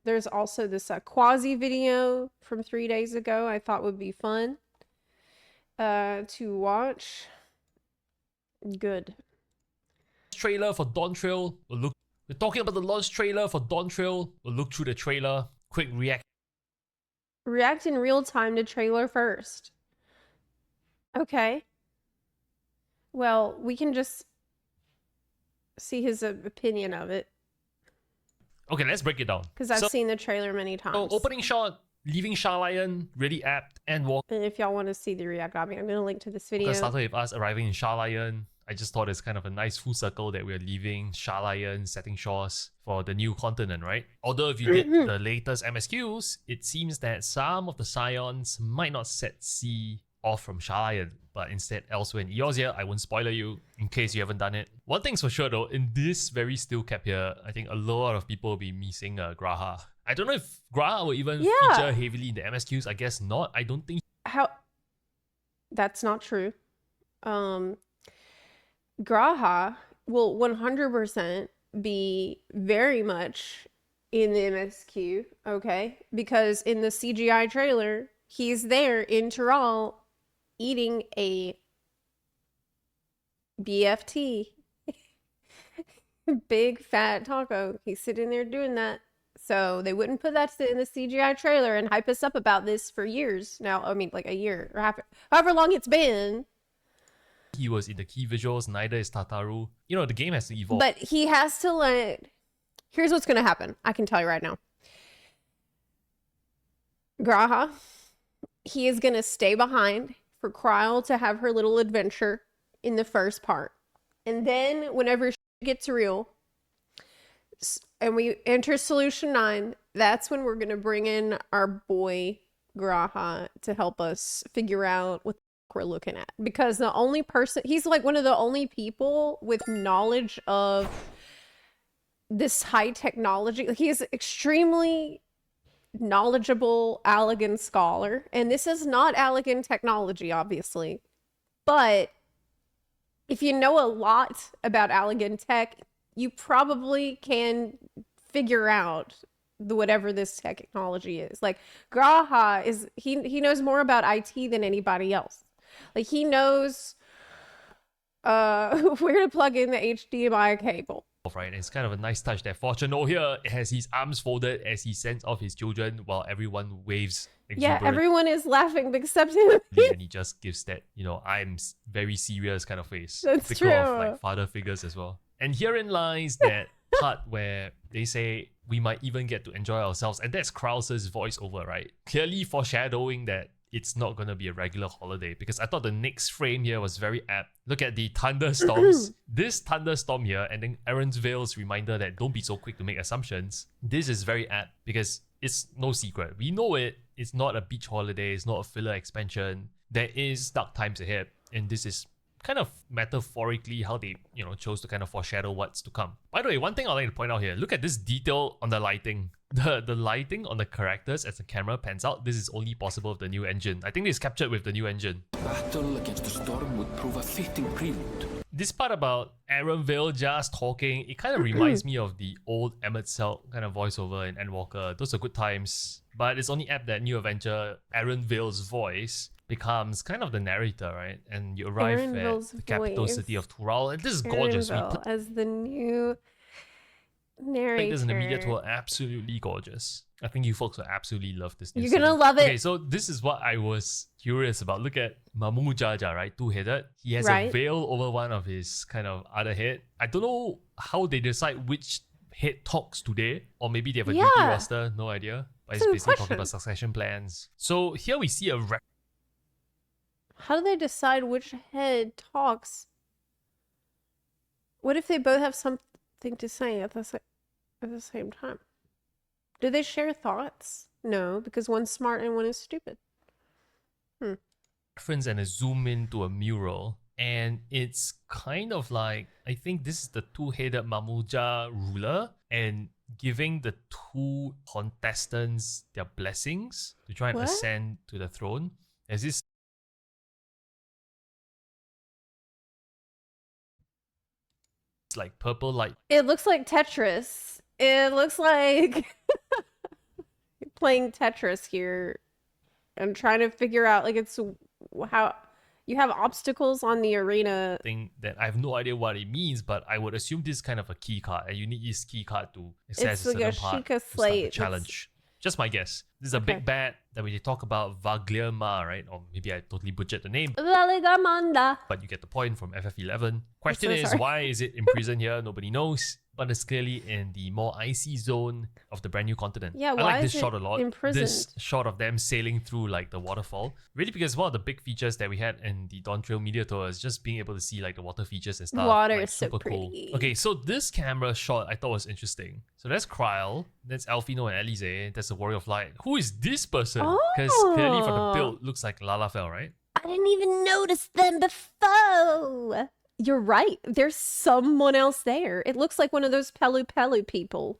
There's also this QUAZII video from 3 days ago I thought would be fun to watch. Good. Trailer for Dawntrail. We're talking about the launch trailer for Dawntrail. We'll look through the trailer. Quick react. React in real time to trailer first. Okay. Well, we can just see his opinion of it. Okay, let's break it down. Because I've seen the trailer many times. So opening shot, leaving Sharlayan, really apt, and walk. And if y'all want to see the React copy, I'm going to link to this video. Started with us arriving in Sharlayan. I just thought it's kind of a nice full circle that we're leaving Sharlayan, setting shores for the new continent, right? Although if you did the latest MSQs, it seems that some of the Scions might not set C off from Sharlayan, but instead elsewhere in Eorzea. I won't spoiler you in case you haven't done it. One thing's for sure though, in this very still cap here, I think a lot of people will be missing Graha. I don't know if Graha will even feature heavily in the MSQs. I guess not. I don't think. That's not true. Graha will 100% be very much in the MSQ, okay? Because in the CGI trailer, he's there in Tural eating a BFT. Big fat taco. He's sitting there doing that. So they wouldn't put that in the CGI trailer and hype us up about this for years now. I mean, like a year or however long it's been. He was in the key visuals, neither is Tataru. You know, the game has to evolve. But he has to let... Here's what's going to happen. I can tell you right now. Graha, he is going to stay behind for Kryl to have her little adventure in the first part. And then whenever she gets real, and we enter Solution 9, that's when we're going to bring in our boy Graha to help us figure out what we're looking at, because the only person, he's like one of the only people with knowledge of this high technology. He is extremely knowledgeable Allagan scholar, and this is not Allagan technology, obviously, but if you know a lot about Allagan tech, you probably can figure out whatever this technology is. Like Graha is, he knows more about IT than anybody else. Like he knows where to plug in the HDMI cable. Right, and it's kind of a nice touch that Fortuno here has his arms folded as he sends off his children while everyone waves exuberant. Yeah, everyone is laughing except him. And he just gives that, you know, I'm very serious kind of face. That's typical true. of like father figures as well. And herein lies that part where they say we might even get to enjoy ourselves, and that's Krauser's voiceover, right? Clearly foreshadowing that it's not going to be a regular holiday, because I thought the next frame here was very apt. Look at the thunderstorms. This thunderstorm here, and then Erenvale's reminder that don't be so quick to make assumptions. This is very apt because it's no secret. We know it. It's not a beach holiday. It's not a filler expansion. There is dark times ahead, and this is kind of metaphorically how they, you know, chose to kind of foreshadow what's to come. By the way, one thing I'd like to point out here, look at this detail on the lighting. The lighting on the characters as the camera pans out, this is only possible with the new engine. I think this is captured with the new engine. Battle against the storm would prove a fitting prelude. This part about Erenvale just talking, it kind of reminds me of the old Emmett Selk kind of voiceover in Endwalker. Those are good times. But it's only apt that New Adventure, Erenvale's voice becomes kind of the narrator, right? And you arrive at the capital city of Tural. And this is gorgeous. As the new narrator. I think this is an immediate tour, absolutely gorgeous. I think you folks will absolutely love this. You're gonna love it. Okay, so this is what I was curious about. Look at Mamu Jaja, right? Two-headed. He has a veil over one of his kind of other head. I don't know how they decide which head talks today, or maybe they have a duty roster. No idea. But it's basically talking about succession plans. So here we see a how do they decide which head talks? What if they both have something to say at the same time? Do they share thoughts? No, because one's smart and one is stupid. Reference and a zoom into a mural, and it's kind of like, I think this is the two-headed Mamuja ruler, and giving the two contestants their blessings to try and ascend to the throne. As this like purple light. It looks like Tetris. It looks like playing Tetris here and trying to figure out like it's how you have obstacles on the arena. Thing that I have no idea what it means, but I would assume this is kind of a key card, and you need this key card to access It's a like certain a part Sheikah to start the slate. challenge. Just my guess. This is a big bad that we talk about Vagliama, right? Or maybe I totally butchered the name, Laligamanda. but you get the point from FF11. Question is, sorry. why is it in prison here? Nobody knows. But it's clearly in the more icy zone of the brand new continent. Yeah, I why like is this it shot a lot. imprisoned? This shot of them sailing through like the waterfall. Really, because one of the big features that we had in the Dawntrail Media Tour is just being able to see like the water features and stuff. Water like, is so super cool. pretty. Okay, so this camera shot I thought was interesting. So that's Kryl, that's Alfino and Elise, that's the Warrior of Light. Who is this person? Because clearly from the build looks like Lalafell, right? I didn't even notice them before. You're right. There's someone else there. It looks like one of those Pelu Pelu people.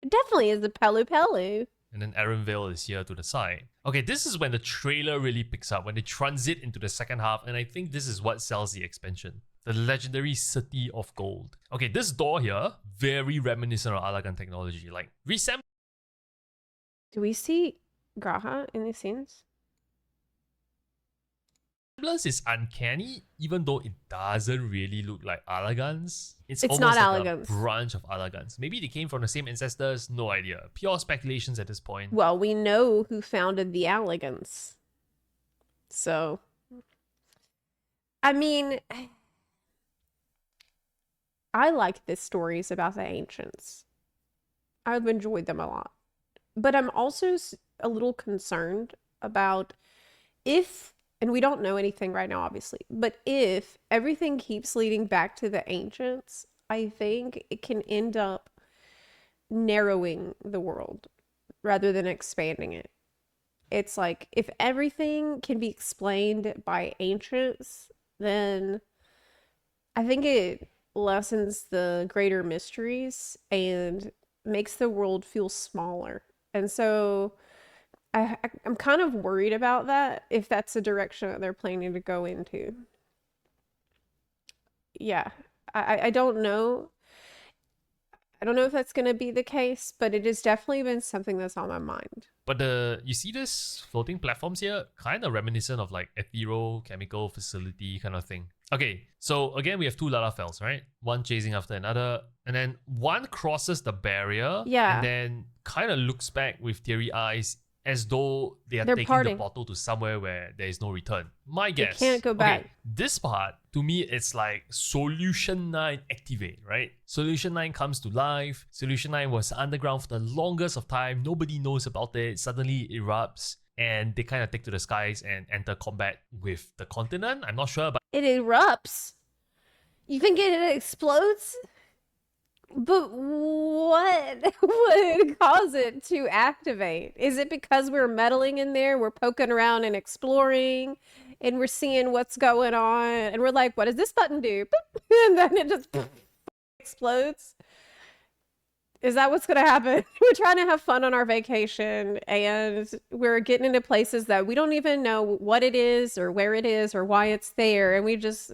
It definitely is a Pelu Pelu. And then Vale is here to the side. Okay, this is when the trailer really picks up, when they transit into the second half, and I think this is what sells the expansion. The legendary City of Gold. Okay, this door here, very reminiscent of Alagan technology. Like, resemblance Do we see Graha in these scenes? is uncanny, even though it doesn't really look like Alagans. It's It's almost not like Alagans. a branch of Alagans. Maybe they came from the same ancestors, no idea. Pure speculations at this point. Well, we know who founded the Alligans. So, I mean, I like the stories about the ancients. I've enjoyed them a lot. But I'm also a little concerned about if, and we don't know anything right now, obviously, but if everything keeps leading back to the ancients, I think it can end up narrowing the world rather than expanding it. It's like, if everything can be explained by ancients, then I think it lessens the greater mysteries and makes the world feel smaller. And so I'm kind of worried about that, if that's the direction that they're planning to go into. Yeah, I don't know. I don't know if that's going to be the case, but it has definitely been something that's on my mind. But you see this floating platforms here, kind of reminiscent of like chemical facility kind of thing. Okay, so again, we have two Lalafells, right? One chasing after another, and then one crosses the barrier, Yeah. and then kind of looks back with teary eyes as though they're taking parting. the bottle to somewhere where there is no return. My guess. can't go back. Okay, this part, to me, it's like Solution 9 activate, right? Solution 9 comes to life. Solution 9 was underground for the longest of time. Nobody knows about it. Suddenly it erupts, and they kind of take to the skies and enter combat with the continent. I'm not sure, but It erupts. You think it explodes? But what would cause it to activate? Is it because we're meddling in there? We're poking around and exploring, and we're seeing what's going on, and we're like, what does this button do? Boop. And then it just explodes. Is that what's going to happen? We're trying to have fun on our vacation, and we're getting into places that we don't even know what it is or where it is or why it's there, and we just...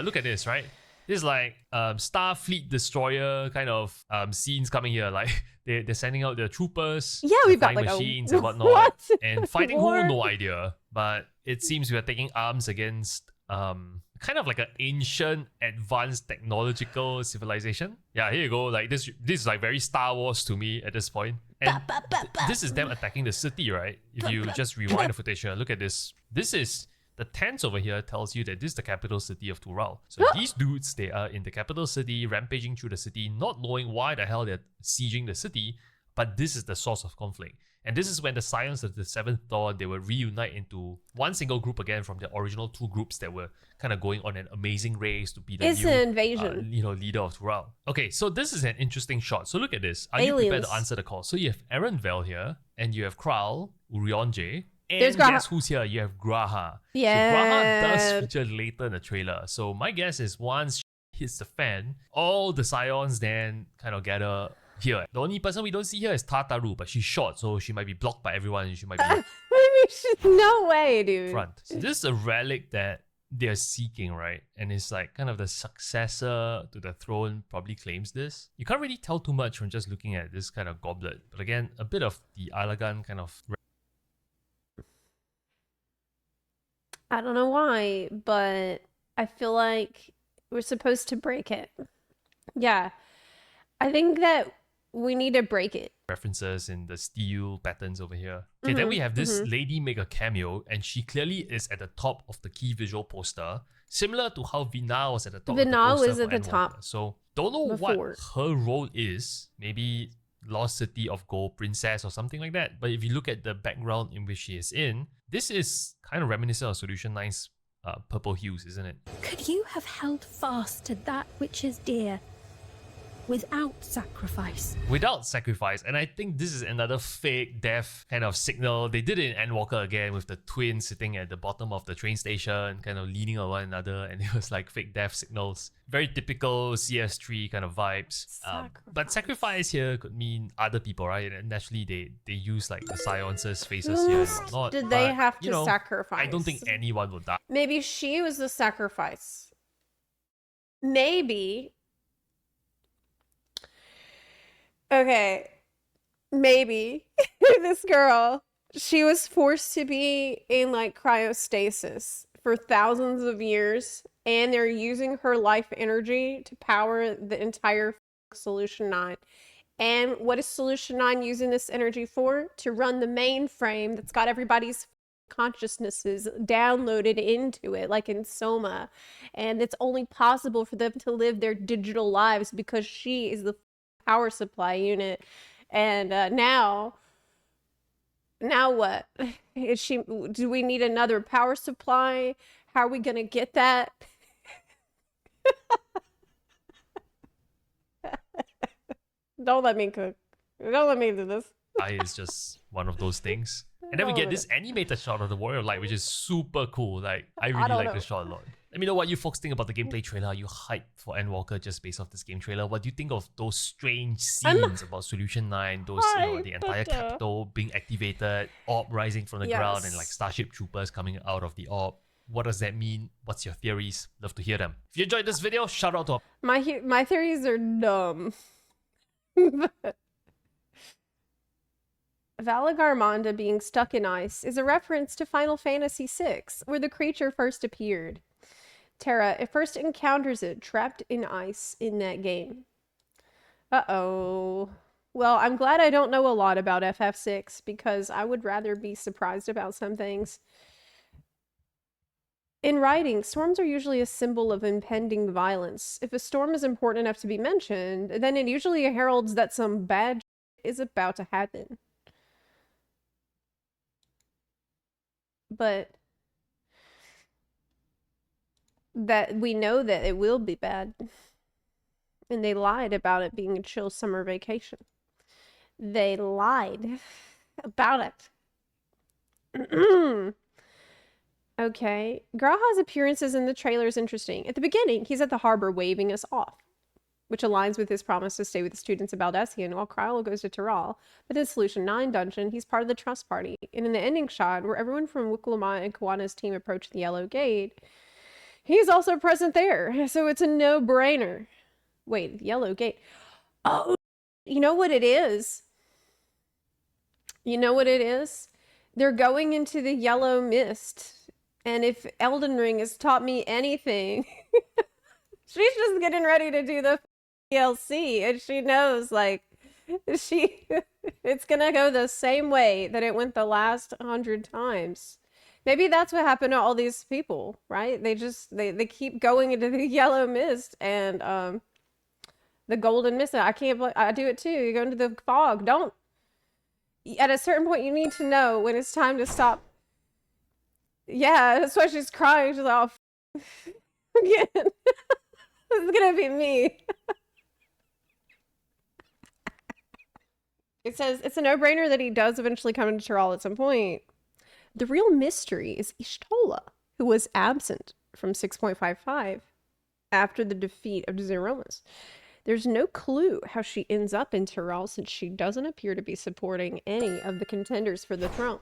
look at this, right? This is like Starfleet destroyer kind of scenes coming here. Like they're sending out their troopers, Yeah, we've got flying like machines a... and whatnot, What? and fighting War? who, no idea. But it seems we are taking arms against kind of like an ancient, advanced technological civilization. Yeah, here you go. Like this is like very Star Wars to me at this point. And this is them attacking the city, right? If you just rewind the footage here, look at this. This is the tents over here tells you that this is the capital city of Tural. So these dudes, they are in the capital city, rampaging through the city, not knowing why the hell they're sieging the city, but this is the source of conflict. And this is when the Scions of the Seventh Dawn, they will reunite into one single group again from the original two groups that were kind of going on an amazing race to be the It's new an invasion. leader of Tural. Okay, so this is an interesting shot. So look at this. Are you prepared Aliens. to answer the call? So you have Vale here, and you have Kryl, Urionje, and There's Graha. guess who's here? You have Graha. Yeah. So Graha does feature later in the trailer. So my guess is once she hits the fan, all the Scions then kind of gather here. The only person we don't see here is Tataru, but she's short, so she might be blocked by everyone and she might be Maybe she's... No way, dude. front. So this is a relic that they're seeking, right? And it's like kind of the successor to the throne probably claims this. You can't really tell too much from just looking at this kind of goblet. But again, a bit of the Ilagan kind of... I don't know why, but I feel like we're supposed to break it. Yeah. I think that we need to break it. references in the steel patterns over here. Okay, then we have this lady make a cameo, and she clearly is at the top of the key visual poster, similar to how Vina was at the top of the Vina poster was for at the Endwalker. top So don't know before. what her role is. Maybe Lost City of Gold Princess or something like that. But if you look at the background in which she is in, this is kind of reminiscent of Solution 9's purple hues, isn't it? Could you have held fast to that which is dear without sacrifice? Without sacrifice. And I think this is another fake death kind of signal. They did it in Endwalker again with the twins sitting at the bottom of the train station, kind of leaning on one another, and it was like fake death signals. Very typical CS3 kind of vibes. But sacrifice here could mean other people, right? And naturally they use like the Scionce's faces here and whatnot. Did they But, have you to know, sacrifice? I don't think anyone will die. Maybe she was the sacrifice. Maybe. Okay. Maybe this girl, she was forced to be in like cryostasis for thousands of years, and they're using her life energy to power the entire Solution 9. And what is Solution 9 using this energy for? To run the mainframe that's got everybody's consciousnesses downloaded into it, like in Soma. And it's only possible for them to live their digital lives because she is the power supply unit. And now what? Is she? Do we need another power supply? How are we gonna get that? Don't let me cook. Don't let me do this. Is just one of those things. And then we get this animated shot of the Warrior of Light, which is super cool. Like, I really like the shot a lot. Let me know what you folks think about the gameplay trailer. Are you hyped for Endwalker just based off this game trailer? What do you think of those strange scenes about Solution 9? Those, the entire capital being activated, orb rising from the ground, and like Starship Troopers coming out of the orb. What does that mean? What's your theories? Love to hear them. If you enjoyed this video, shout out to my theories are dumb. Valagarmonda being stuck in ice is a reference to Final Fantasy VI, where the creature first appeared. Terra, it first encounters it trapped in ice in that game. Uh-oh. Well, I'm glad I don't know a lot about FF6, because I would rather be surprised about some things. In writing, storms are usually a symbol of impending violence. If a storm is important enough to be mentioned, then it usually heralds that some bad shit is about to happen. But that we know that it will be bad. And they lied about it being a chill summer vacation. They lied about it. Okay. Graha's appearances in the trailer is interesting. At the beginning, he's at the harbor waving us off, which aligns with his promise to stay with the students of Baldessian while Krylo goes to Tyrrell. But in Solution 9 dungeon, he's part of the Trust Party. And in the ending shot, where everyone from Wiklama and Kawana's team approach the Yellow Gate, he's also present there. So it's a no-brainer. Wait, Yellow Gate. Oh, you know what it is? You know what it is? They're going into the yellow mist. And if Elden Ring has taught me anything, she's just getting ready to do the DLC, and she knows, like, it's gonna go the same way that it went the last 100 times. Maybe that's what happened to all these people, right? They they keep going into the yellow mist and the golden mist. I do it too. You go into the fog. Don't. At a certain point, you need to know when it's time to stop. Yeah, that's why she's crying. She's like, oh, again. This is gonna be me. It says it's a no-brainer that he does eventually come into Tyrrell at some point. The real mystery is Ishtola, who was absent from 6.55 after the defeat of Zeromus. There's no clue how she ends up in Tyrrell, since she doesn't appear to be supporting any of the contenders for the throne.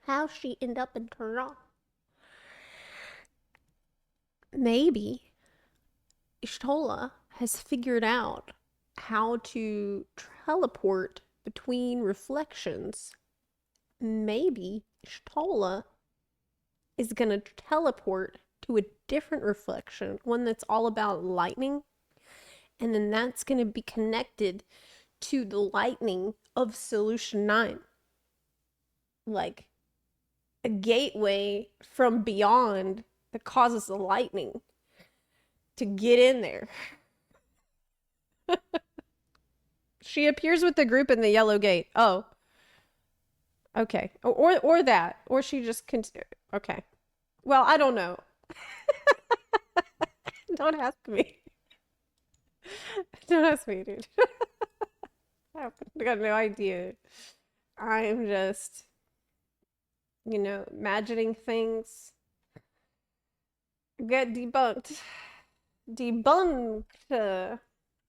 How she end up in Tyrrell? maybe Ishtola has figured out how to teleport between reflections. Maybe Ishtola is gonna teleport to a different reflection, one that's all about lightning, and then that's gonna be connected to the lightning of Solution 9. Like a gateway from beyond that causes the lightning to get in there. She appears with the group in the yellow gate. Oh. Okay. Or that. Or she just okay. Well, I don't know. Don't ask me. Don't ask me, dude. I got no idea. I'm just, imagining things. Get debunked. Debunked.